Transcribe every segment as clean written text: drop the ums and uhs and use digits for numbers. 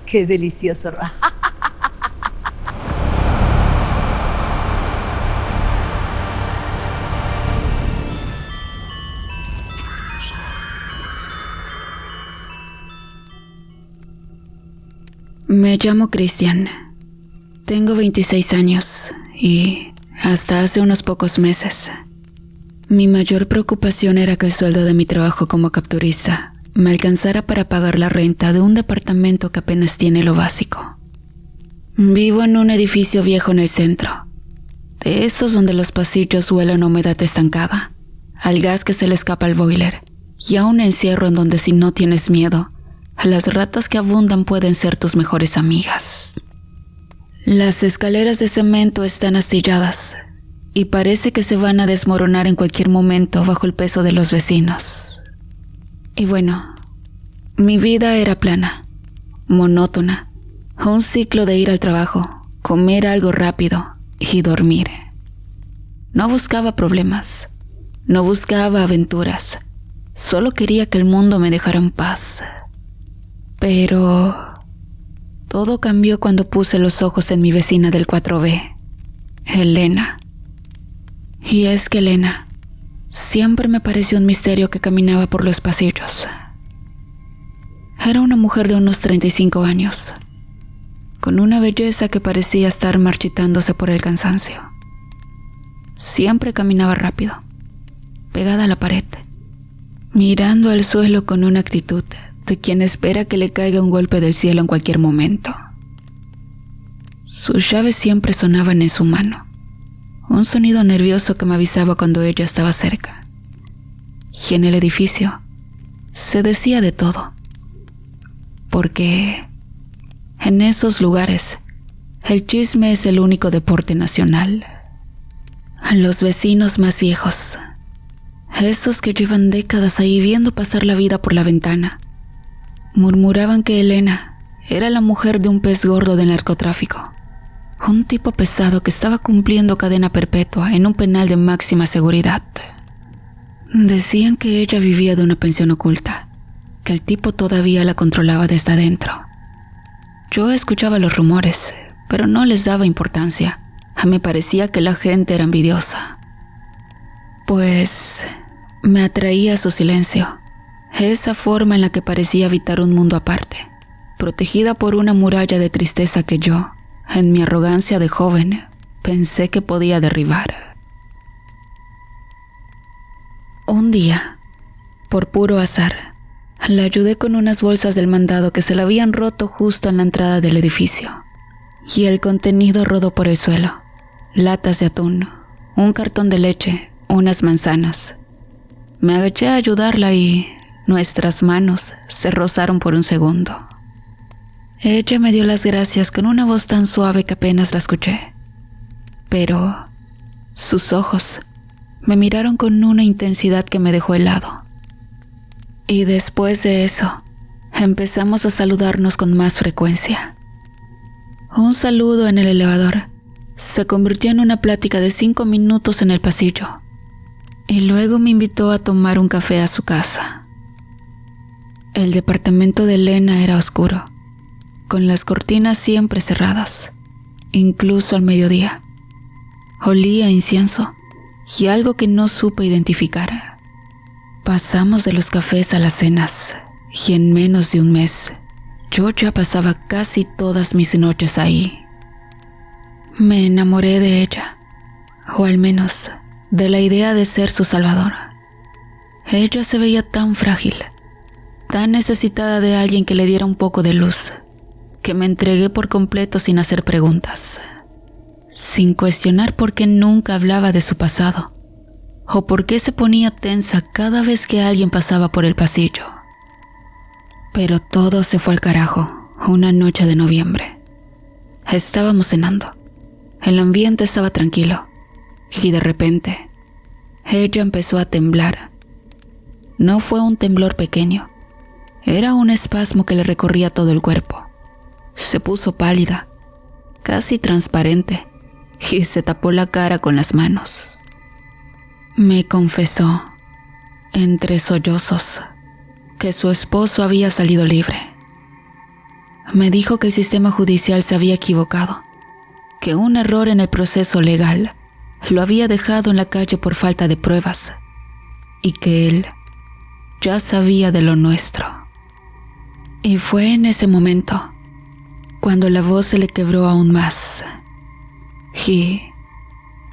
Qué delicioso. Me llamo Cristian. Tengo 26 años y hasta hace unos pocos meses mi mayor preocupación era que el sueldo de mi trabajo como capturista me alcanzara para pagar la renta de un departamento que apenas tiene lo básico. Vivo en un edificio viejo en el centro, de esos donde los pasillos huelen a humedad estancada, al gas que se le escapa al boiler y a un encierro en donde si no tienes miedo, las ratas que abundan pueden ser tus mejores amigas. Las escaleras de cemento están astilladas y parece que se van a desmoronar en cualquier momento bajo el peso de los vecinos. Y bueno, mi vida era plana, monótona, un ciclo de ir al trabajo, comer algo rápido y dormir. No buscaba problemas, no buscaba aventuras, solo quería que el mundo me dejara en paz. Pero todo cambió cuando puse los ojos en mi vecina del 4B, Elena. Y es que Elena siempre me pareció un misterio que caminaba por los pasillos. Era una mujer de unos 35 años, con una belleza que parecía estar marchitándose por el cansancio. Siempre caminaba rápido, pegada a la pared, mirando al suelo con una actitud de quien espera que le caiga un golpe del cielo en cualquier momento. Sus llaves siempre sonaban en su mano, un sonido nervioso que me avisaba cuando ella estaba cerca. Y en el edificio se decía de todo, porque en esos lugares el chisme es el único deporte nacional. Los vecinos más viejos, esos que llevan décadas ahí viendo pasar la vida por la ventana, murmuraban que Elena era la mujer de un pez gordo de narcotráfico, un tipo pesado que estaba cumpliendo cadena perpetua en un penal de máxima seguridad. Decían que ella vivía de una pensión oculta, que el tipo todavía la controlaba desde adentro. Yo escuchaba los rumores, pero no les daba importancia. Me parecía que la gente era envidiosa. Pues me atraía su silencio, esa forma en la que parecía habitar un mundo aparte, protegida por una muralla de tristeza que yo, en mi arrogancia de joven, pensé que podía derribar. Un día, por puro azar, la ayudé con unas bolsas del mandado que se le habían roto justo en la entrada del edificio, y el contenido rodó por el suelo: latas de atún, un cartón de leche, unas manzanas. Me agaché a ayudarla y nuestras manos se rozaron por un segundo. Ella me dio las gracias con una voz tan suave que apenas la escuché, pero sus ojos me miraron con una intensidad que me dejó helado. Y después de eso, empezamos a saludarnos con más frecuencia. Un saludo en el elevador se convirtió en una plática de 5 minutos en el pasillo, y luego me invitó a tomar un café a su casa. El departamento de Elena era oscuro, con las cortinas siempre cerradas, incluso al mediodía. Olía a incienso y algo que no supe identificar. Pasamos de los cafés a las cenas, y en menos de un mes, yo ya pasaba casi todas mis noches ahí. Me enamoré de ella, o al menos de la idea de ser su salvador. Ella se veía tan frágil, tan necesitada de alguien que le diera un poco de luz, que me entregué por completo sin hacer preguntas, sin cuestionar por qué nunca hablaba de su pasado, o por qué se ponía tensa cada vez que alguien pasaba por el pasillo. Pero todo se fue al carajo una noche de noviembre. Estábamos cenando, el ambiente estaba tranquilo, y de repente, ella empezó a temblar. No fue un temblor pequeño, era un espasmo que le recorría todo el cuerpo. Se puso pálida, casi transparente, y se tapó la cara con las manos. Me confesó, entre sollozos, que su esposo había salido libre, Me dijo que el sistema judicial se había equivocado, que un error en el proceso legal lo había dejado en la calle por falta de pruebas y que él ya sabía de lo nuestro. Y fue en ese momento cuando la voz se le quebró aún más y,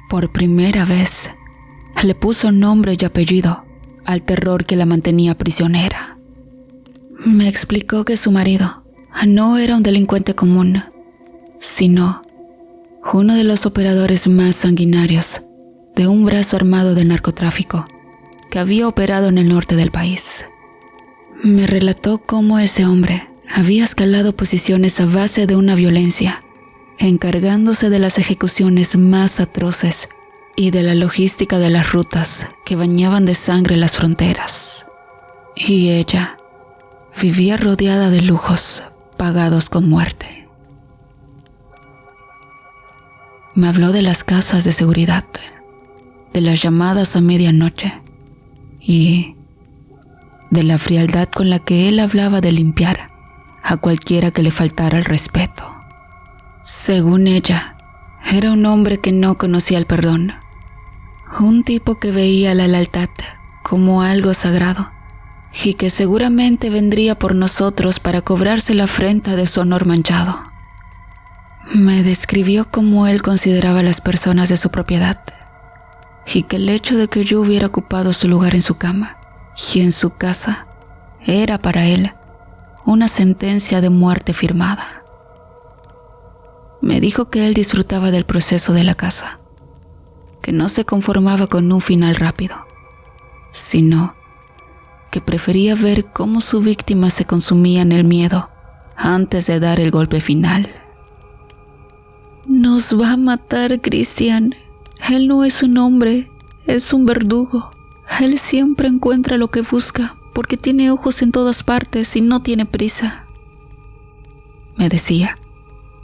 por primera vez, le puso nombre y apellido al terror que la mantenía prisionera. Me explicó que su marido no era un delincuente común, sino uno de los operadores más sanguinarios de un brazo armado de narcotráfico que había operado en el norte del país. Me relató cómo ese hombre había escalado posiciones a base de una violencia, encargándose de las ejecuciones más atroces y de la logística de las rutas que bañaban de sangre las fronteras. Y ella vivía rodeada de lujos pagados con muerte. Me habló de las casas de seguridad, de las llamadas a medianoche y de la frialdad con la que él hablaba de limpiar a cualquiera que le faltara el respeto. Según ella, era un hombre que no conocía el perdón, un tipo que veía la lealtad como algo sagrado y que seguramente vendría por nosotros para cobrarse la afrenta de su honor manchado. Me describió cómo él consideraba a las personas de su propiedad y que el hecho de que yo hubiera ocupado su lugar en su cama y en su casa era para él una sentencia de muerte firmada. Me dijo que él disfrutaba del proceso de la casa, que no se conformaba con un final rápido, sino que prefería ver cómo su víctima se consumía en el miedo antes de dar el golpe final. Nos va a matar, Christian. Él no es un hombre, es un verdugo. Él siempre encuentra lo que busca porque tiene ojos en todas partes y no tiene prisa, me decía,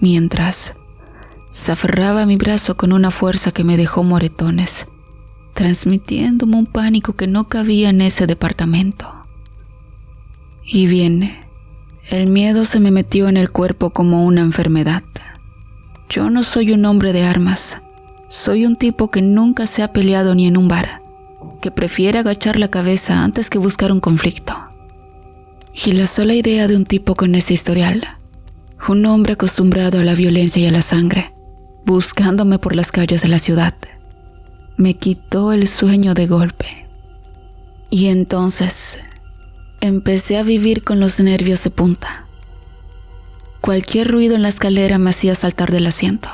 mientras se aferraba a mi brazo con una fuerza que me dejó moretones, transmitiéndome un pánico que no cabía en ese departamento. Y bien, el miedo se me metió en el cuerpo como una enfermedad. Yo no soy un hombre de armas, soy un tipo que nunca se ha peleado ni en un bar, que prefiere agachar la cabeza antes que buscar un conflicto. Y la sola idea de un tipo con ese historial, un hombre acostumbrado a la violencia y a la sangre, buscándome por las calles de la ciudad, me quitó el sueño de golpe. Y entonces empecé a vivir con los nervios de punta. Cualquier ruido en la escalera me hacía saltar del asiento.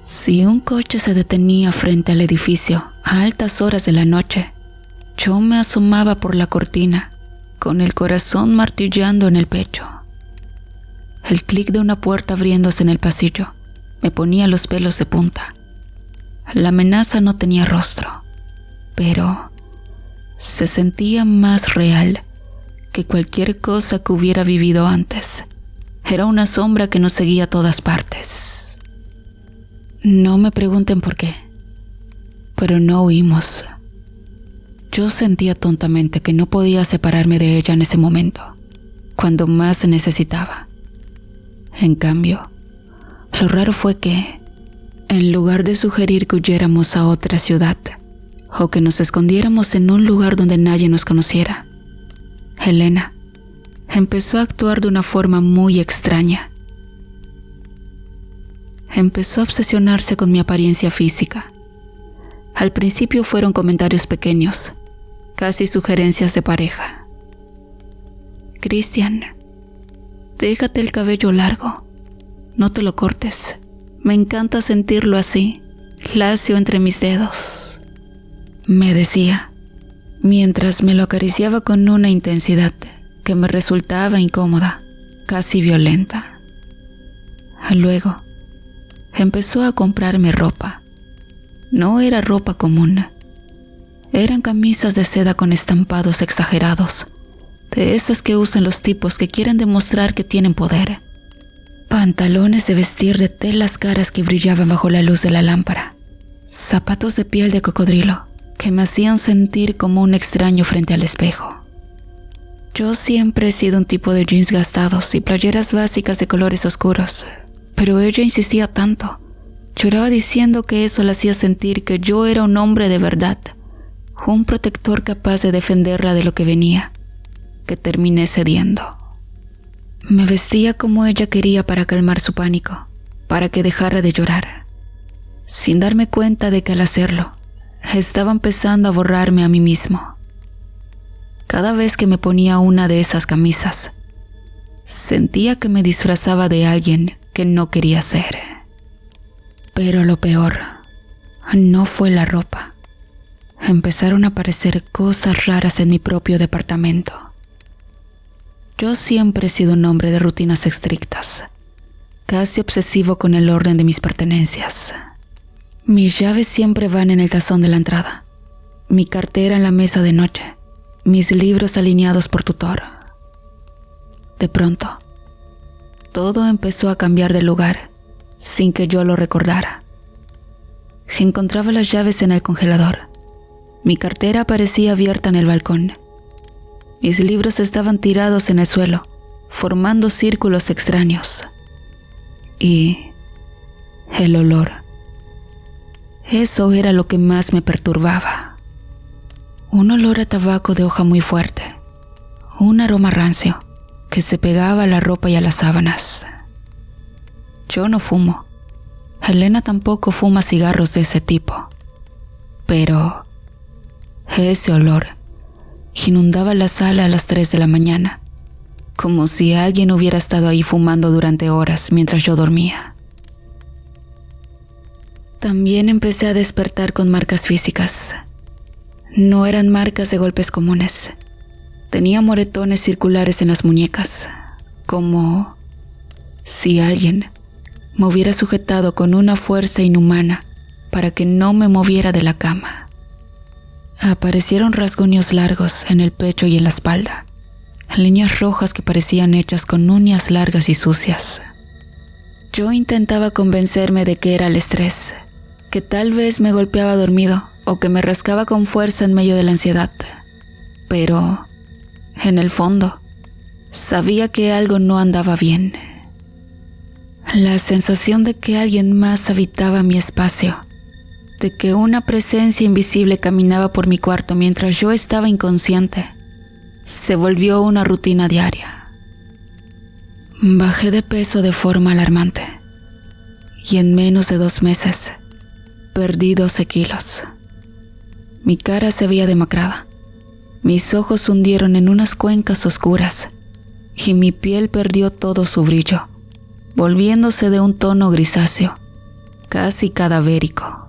Si un coche se detenía frente al edificio a altas horas de la noche, yo me asomaba por la cortina, con el corazón martillando en el pecho. El clic de una puerta abriéndose en el pasillo me ponía los pelos de punta. La amenaza no tenía rostro, pero se sentía más real que cualquier cosa que hubiera vivido antes. Era una sombra que nos seguía a todas partes. No me pregunten por qué, pero no huimos. Yo sentía tontamente que no podía separarme de ella en ese momento, cuando más se necesitaba. En cambio, lo raro fue que, en lugar de sugerir que huyéramos a otra ciudad, o que nos escondiéramos en un lugar donde nadie nos conociera, Helena empezó a actuar de una forma muy extraña. Empezó a obsesionarse con mi apariencia física. Al principio fueron comentarios pequeños, casi sugerencias de pareja. Christian, déjate el cabello largo, no te lo cortes. Me encanta sentirlo así, lacio entre mis dedos, me decía, mientras me lo acariciaba con una intensidad que me resultaba incómoda, casi violenta. Luego, empezó a comprarme ropa. No era ropa común. Eran camisas de seda con estampados exagerados, de esas que usan los tipos que quieren demostrar que tienen poder. Pantalones de vestir de telas caras que brillaban bajo la luz de la lámpara. Zapatos de piel de cocodrilo que me hacían sentir como un extraño frente al espejo. Yo siempre he sido un tipo de jeans gastados y playeras básicas de colores oscuros, pero ella insistía tanto. Lloraba diciendo que eso la hacía sentir que yo era un hombre de verdad, un protector capaz de defenderla de lo que venía, que terminé cediendo. Me vestía como ella quería para calmar su pánico, para que dejara de llorar, sin darme cuenta de que al hacerlo, estaba empezando a borrarme a mí mismo. Cada vez que me ponía una de esas camisas, sentía que me disfrazaba de alguien que no quería ser. Pero lo peor no fue la ropa. Empezaron a aparecer cosas raras en mi propio departamento. Yo siempre he sido un hombre de rutinas estrictas, casi obsesivo con el orden de mis pertenencias. Mis llaves siempre van en el tazón de la entrada, mi cartera en la mesa de noche, mis libros alineados por tutor. De pronto, todo empezó a cambiar de lugar sin que yo lo recordara. Encontraba las llaves en el congelador. Mi cartera aparecía abierta en el balcón. Mis libros estaban tirados en el suelo, formando círculos extraños. Y el olor. Eso era lo que más me perturbaba. Un olor a tabaco de hoja muy fuerte. Un aroma rancio que se pegaba a la ropa y a las sábanas. Yo no fumo. Elena tampoco fuma cigarros de ese tipo. Pero ese olor inundaba la sala a las 3 de la mañana, como si alguien hubiera estado ahí fumando durante horas mientras yo dormía. También empecé a despertar con marcas físicas. No eran marcas de golpes comunes. Tenía moretones circulares en las muñecas, como si alguien me hubiera sujetado con una fuerza inhumana para que no me moviera de la cama. Aparecieron rasguños largos en el pecho y en la espalda, líneas rojas que parecían hechas con uñas largas y sucias. Yo intentaba convencerme de que era el estrés, que tal vez me golpeaba dormido o que me rascaba con fuerza en medio de la ansiedad. Pero, en el fondo, sabía que algo no andaba bien. La sensación de que alguien más habitaba mi espacio, de que una presencia invisible caminaba por mi cuarto mientras yo estaba inconsciente, se volvió una rutina diaria. Bajé de peso de forma alarmante y en menos de 2 meses perdí 12 kilos. Mi cara se veía demacrada, mis ojos se hundieron en unas cuencas oscuras y mi piel perdió todo su brillo, volviéndose de un tono grisáceo, casi cadavérico.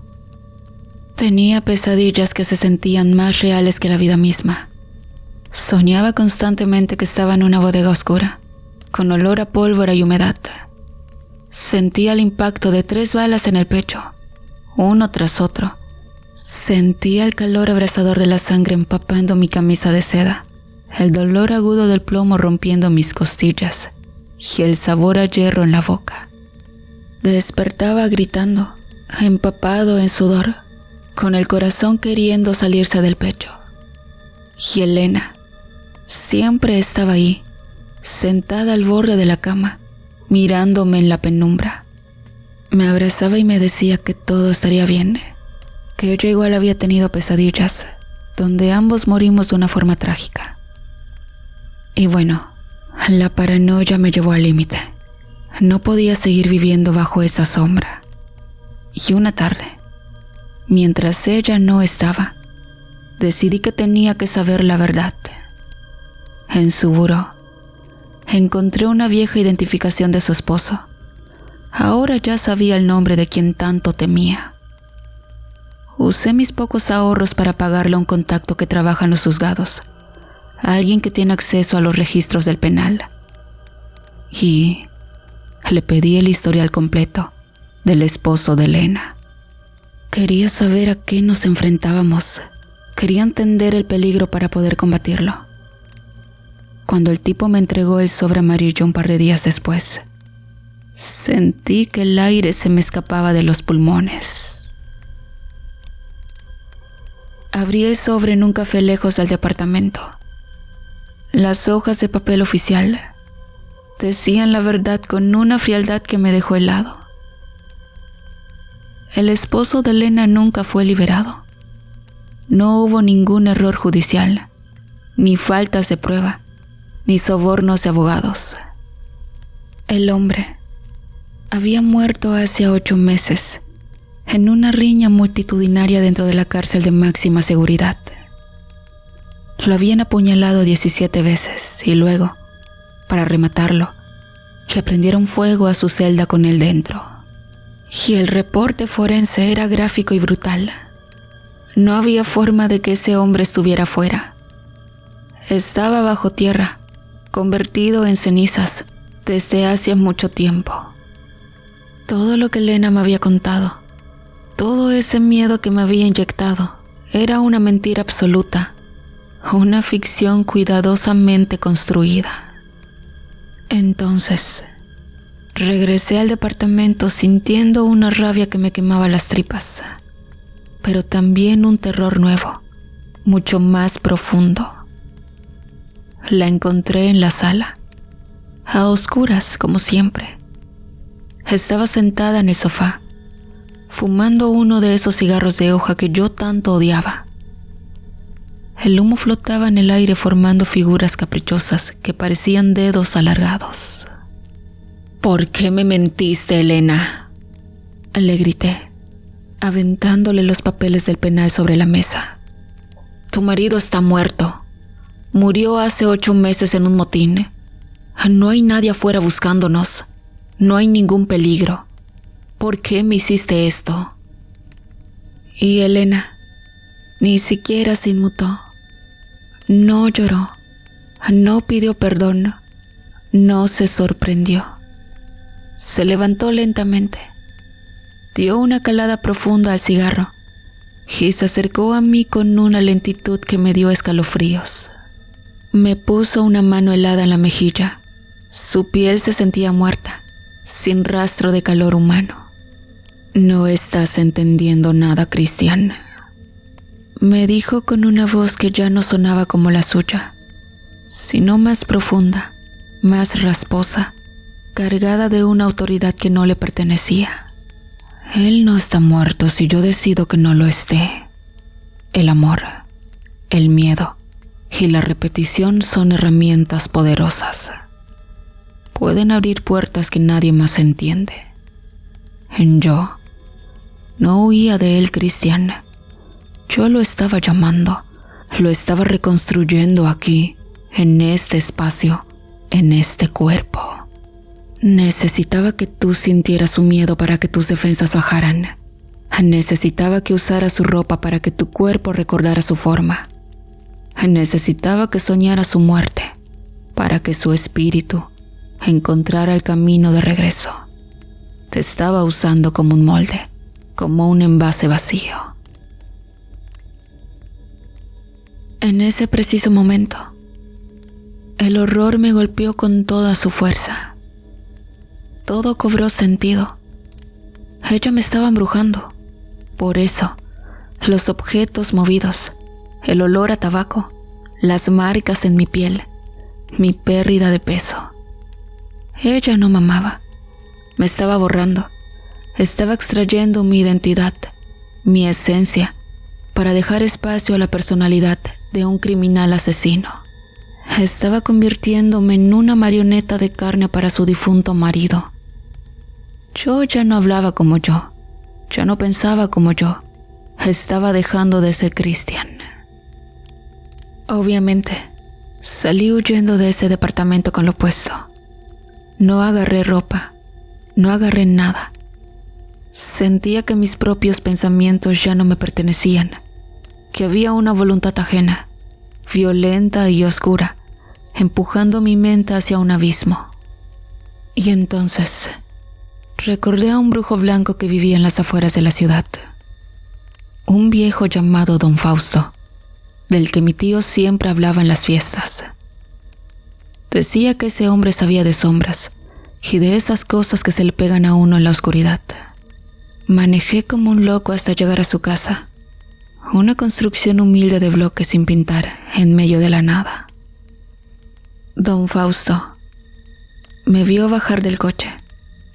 Tenía pesadillas que se sentían más reales que la vida misma. Soñaba constantemente que estaba en una bodega oscura, con olor a pólvora y humedad. Sentía el impacto de 3 balas en el pecho, uno tras otro. Sentía el calor abrasador de la sangre empapando mi camisa de seda, el dolor agudo del plomo rompiendo mis costillas y el sabor a hierro en la boca. Despertaba gritando, empapado en sudor, con el corazón queriendo salirse del pecho. Y Elena siempre estaba ahí, sentada al borde de la cama, mirándome en la penumbra. Me abrazaba y me decía que todo estaría bien, que ella igual había tenido pesadillas, donde ambos morimos de una forma trágica. Y bueno, la paranoia me llevó al límite. No podía seguir viviendo bajo esa sombra. Y una tarde, mientras ella no estaba, decidí que tenía que saber la verdad. En su buró, encontré una vieja identificación de su esposo. Ahora ya sabía el nombre de quien tanto temía. Usé mis pocos ahorros para pagarle a un contacto que trabaja en los juzgados, a alguien que tiene acceso a los registros del penal. Y le pedí el historial completo del esposo de Elena. Quería saber a qué nos enfrentábamos. Quería entender el peligro para poder combatirlo. Cuando el tipo me entregó el sobre amarillo un par de días después, sentí que el aire se me escapaba de los pulmones. Abrí el sobre en un café lejos del departamento. Las hojas de papel oficial decían la verdad con una frialdad que me dejó helado. El esposo de Elena nunca fue liberado. No hubo ningún error judicial, ni faltas de prueba, ni sobornos de abogados. El hombre había muerto hace 8 meses en una riña multitudinaria dentro de la cárcel de máxima seguridad. Lo habían apuñalado 17 veces y luego, para rematarlo, le prendieron fuego a su celda con él dentro. Y el reporte forense era gráfico y brutal. No había forma de que ese hombre estuviera fuera. Estaba bajo tierra, convertido en cenizas desde hace mucho tiempo. Todo lo que Elena me había contado, todo ese miedo que me había inyectado, era una mentira absoluta, una ficción cuidadosamente construida. Entonces, regresé al departamento sintiendo una rabia que me quemaba las tripas, pero también un terror nuevo, mucho más profundo. La encontré en la sala, a oscuras como siempre. Estaba sentada en el sofá, fumando uno de esos cigarros de hoja que yo tanto odiaba. El humo flotaba en el aire formando figuras caprichosas que parecían dedos alargados. ¿Por qué me mentiste, Elena?, le grité, aventándole los papeles del penal sobre la mesa. Tu marido está muerto. Murió hace 8 meses en un motín. No hay nadie afuera buscándonos. No hay ningún peligro. ¿Por qué me hiciste esto? Y Elena ni siquiera se inmutó. No lloró. No pidió perdón. No se sorprendió. Se levantó lentamente. Dio una calada profunda al cigarro y se acercó a mí con una lentitud que me dio escalofríos. Me puso una mano helada en la mejilla. Su piel se sentía muerta, sin rastro de calor humano. No estás entendiendo nada, Cristian, me dijo con una voz que ya no sonaba como la suya, sino más profunda, más rasposa, cargada de una autoridad que no le pertenecía. Él no está muerto si yo decido que no lo esté. El amor, el miedo y la repetición son herramientas poderosas. Pueden abrir puertas que nadie más entiende. Yo no huía de él, Cristian. Yo lo estaba llamando, lo estaba reconstruyendo aquí, en este espacio, en este cuerpo. Necesitaba que tú sintieras su miedo para que tus defensas bajaran. Necesitaba que usaras su ropa para que tu cuerpo recordara su forma. Necesitaba que soñara su muerte para que su espíritu encontrara el camino de regreso. Te estaba usando como un molde, como un envase vacío. En ese preciso momento, el horror me golpeó con toda su fuerza. Todo cobró sentido. Ella me estaba embrujando. Por eso, los objetos movidos, el olor a tabaco, las marcas en mi piel, mi pérdida de peso. Ella no me amaba. Me estaba borrando. Estaba extrayendo mi identidad, mi esencia, para dejar espacio a la personalidad de un criminal asesino. Estaba convirtiéndome en una marioneta de carne para su difunto marido. Yo ya no hablaba como yo, ya no pensaba como yo. Estaba dejando de ser Cristian. Obviamente, salí huyendo de ese departamento con lo puesto. No agarré ropa, no agarré nada. Sentía que mis propios pensamientos ya no me pertenecían, que había una voluntad ajena, violenta y oscura, empujando mi mente hacia un abismo. Y entonces recordé a un brujo blanco que vivía en las afueras de la ciudad. Un viejo llamado Don Fausto, del que mi tío siempre hablaba en las fiestas. Decía que ese hombre sabía de sombras y de esas cosas que se le pegan a uno en la oscuridad. Manejé como un loco hasta llegar a su casa, una construcción humilde de bloques sin pintar en medio de la nada. Don Fausto me vio bajar del coche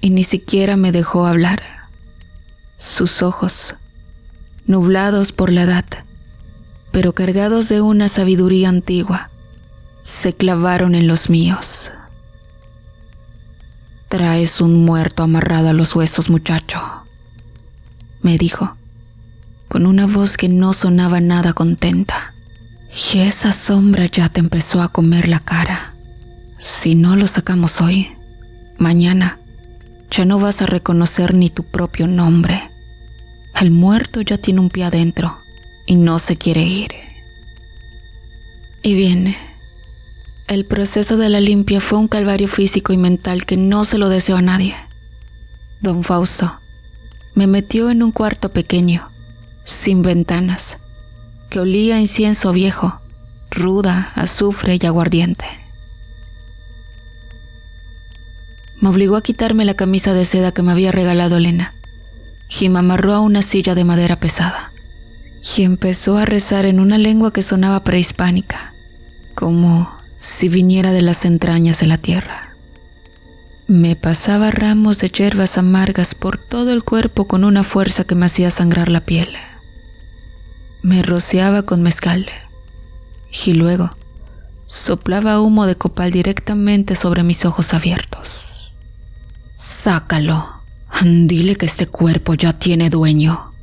y ni siquiera me dejó hablar. Sus ojos, nublados por la edad, pero cargados de una sabiduría antigua, se clavaron en los míos. «Traes un muerto amarrado a los huesos, muchacho», me dijo, con una voz que no sonaba nada contenta. «Y esa sombra ya te empezó a comer la cara. Si no lo sacamos hoy, mañana ya no vas a reconocer ni tu propio nombre. El muerto ya tiene un pie adentro y no se quiere ir». Y bien, el proceso de la limpia fue un calvario físico y mental que no se lo deseo a nadie. Don Fausto me metió en un cuarto pequeño, sin ventanas, que olía a incienso viejo, ruda, azufre y aguardiente. Me obligó a quitarme la camisa de seda que me había regalado Elena y me amarró a una silla de madera pesada y empezó a rezar en una lengua que sonaba prehispánica, como si viniera de las entrañas de la tierra. Me pasaba ramos de hierbas amargas por todo el cuerpo con una fuerza que me hacía sangrar la piel. Me rociaba con mezcal y luego soplaba humo de copal directamente sobre mis ojos abiertos. «Sácalo, dile que este cuerpo ya tiene dueño»,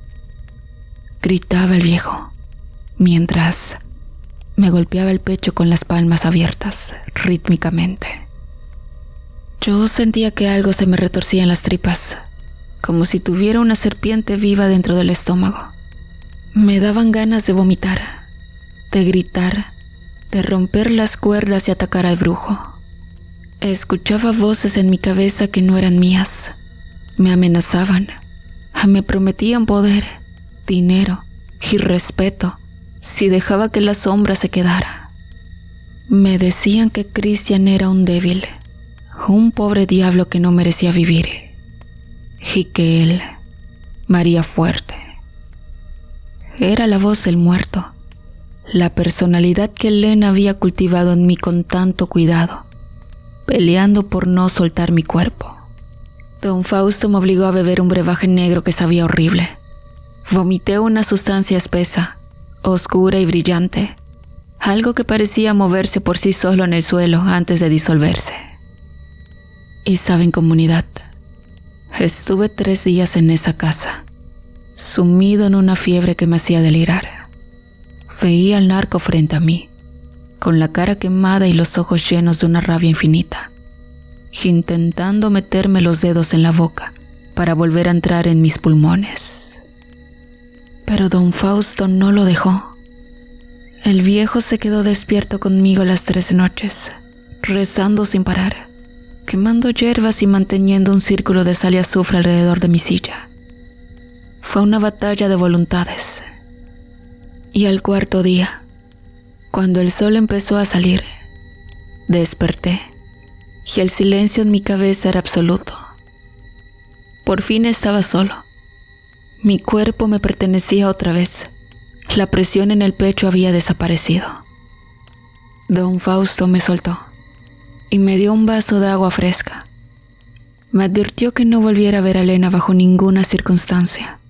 gritaba el viejo, mientras me golpeaba el pecho con las palmas abiertas, rítmicamente. Yo sentía que algo se me retorcía en las tripas, como si tuviera una serpiente viva dentro del estómago. Me daban ganas de vomitar, de gritar, de romper las cuerdas y atacar al brujo. Escuchaba voces en mi cabeza que no eran mías. Me amenazaban, me prometían poder, dinero y respeto si dejaba que la sombra se quedara. Me decían que Cristian era un débil, un pobre diablo que no merecía vivir, y que él, María Fuerte, era la voz del muerto, la personalidad que Elena había cultivado en mí con tanto cuidado, peleando por no soltar mi cuerpo. Don Fausto me obligó a beber un brebaje negro que sabía horrible. Vomité una sustancia espesa, oscura y brillante, algo que parecía moverse por sí solo en el suelo antes de disolverse. Y saben, comunidad, estuve 3 días en esa casa, sumido en una fiebre que me hacía delirar. Veía al narco frente a mí, con la cara quemada y los ojos llenos de una rabia infinita, intentando meterme los dedos en la boca para volver a entrar en mis pulmones. Pero don Fausto no lo dejó. El viejo se quedó despierto conmigo las 3 noches, rezando sin parar, quemando hierbas y manteniendo un círculo de sal y azufre alrededor de mi silla. Fue una batalla de voluntades. Y al 4.º día, cuando el sol empezó a salir, desperté y el silencio en mi cabeza era absoluto. Por fin estaba solo. Mi cuerpo me pertenecía otra vez. La presión en el pecho había desaparecido. Don Fausto me soltó y me dio un vaso de agua fresca. Me advirtió que no volviera a ver a Elena bajo ninguna circunstancia.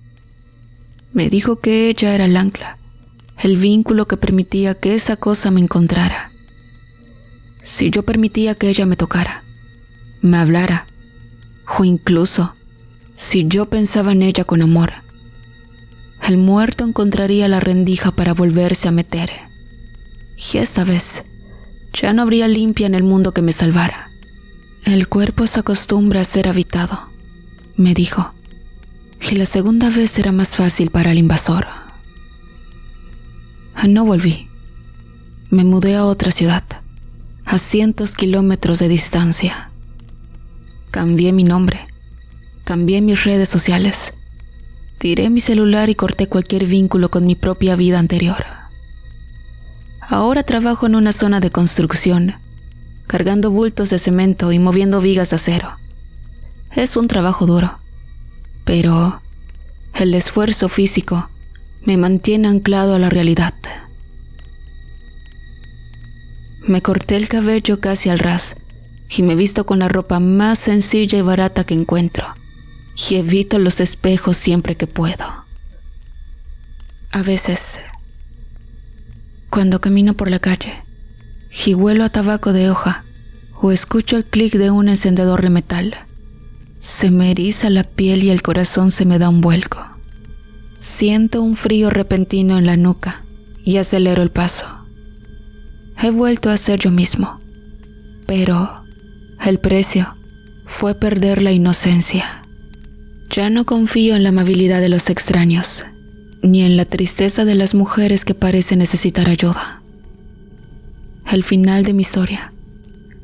Me dijo que ella era el ancla, el vínculo que permitía que esa cosa me encontrara. Si yo permitía que ella me tocara, me hablara, o incluso si yo pensaba en ella con amor, el muerto encontraría la rendija para volverse a meter. Y esta vez ya no habría limpia en el mundo que me salvara. El cuerpo se acostumbra a ser habitado, me dijo, y la segunda vez será más fácil para el invasor. No volví. Me mudé a otra ciudad, a cientos kilómetros de distancia. Cambié mi nombre, cambié mis redes sociales, tiré mi celular y corté cualquier vínculo con mi propia vida anterior. Ahora trabajo en una zona de construcción, cargando bultos de cemento y moviendo vigas de acero. Es un trabajo duro, pero el esfuerzo físico me mantiene anclado a la realidad. Me corté el cabello casi al ras y me visto con la ropa más sencilla y barata que encuentro, y evito los espejos siempre que puedo. A veces, cuando camino por la calle y huelo a tabaco de hoja o escucho el clic de un encendedor de metal, se me eriza la piel y el corazón se me da un vuelco. Siento un frío repentino en la nuca y acelero el paso. He vuelto a ser yo mismo, pero el precio fue perder la inocencia. Ya no confío en la amabilidad de los extraños, ni en la tristeza de las mujeres que parecen necesitar ayuda. El final de mi historia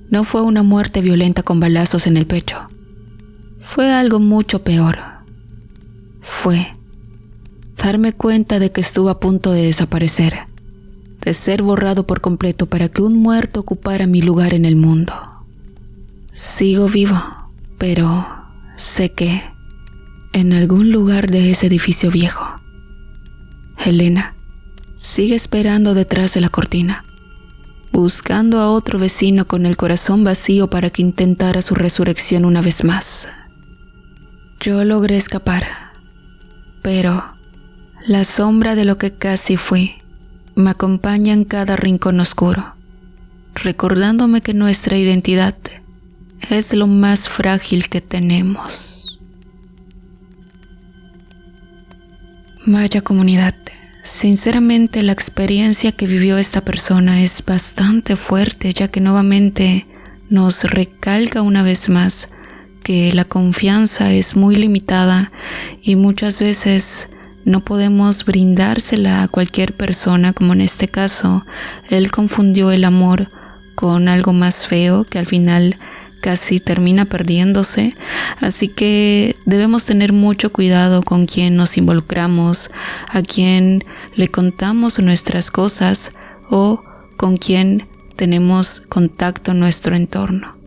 no fue una muerte violenta con balazos en el pecho. Fue algo mucho peor. Fue darme cuenta de que estuve a punto de desaparecer, de ser borrado por completo para que un muerto ocupara mi lugar en el mundo. Sigo vivo, pero sé que en algún lugar de ese edificio viejo, Elena sigue esperando detrás de la cortina, buscando a otro vecino con el corazón vacío para que intentara su resurrección una vez más. Yo logré escapar, pero la sombra de lo que casi fui me acompaña en cada rincón oscuro, recordándome que nuestra identidad es lo más frágil que tenemos. Vaya comunidad, sinceramente la experiencia que vivió esta persona es bastante fuerte, ya que nuevamente nos recalca una vez más que la confianza es muy limitada y muchas veces no podemos brindársela a cualquier persona, como en este caso, él confundió el amor con algo más feo que al final casi termina perdiéndose, así que debemos tener mucho cuidado con quién nos involucramos, a quién le contamos nuestras cosas o con quién tenemos contacto en nuestro entorno.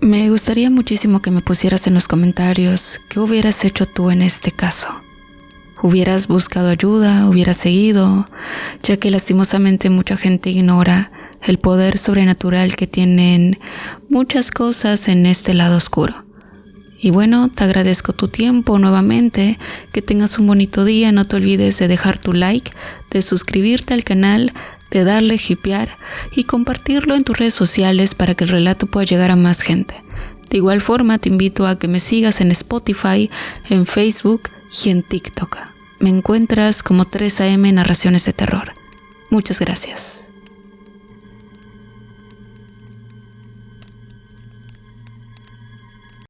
Me gustaría muchísimo que me pusieras en los comentarios qué hubieras hecho tú en este caso. ¿Hubieras buscado ayuda? ¿Hubieras seguido? Ya que lastimosamente mucha gente ignora el poder sobrenatural que tienen muchas cosas en este lado oscuro. Y bueno, te agradezco tu tiempo nuevamente, que tengas un bonito día, no te olvides de dejar tu like, de suscribirte al canal, de darle hipear y compartirlo en tus redes sociales para que el relato pueda llegar a más gente. De igual forma te invito a que me sigas en Spotify, en Facebook y en TikTok. Me encuentras como 3AM Narraciones de Terror. Muchas gracias.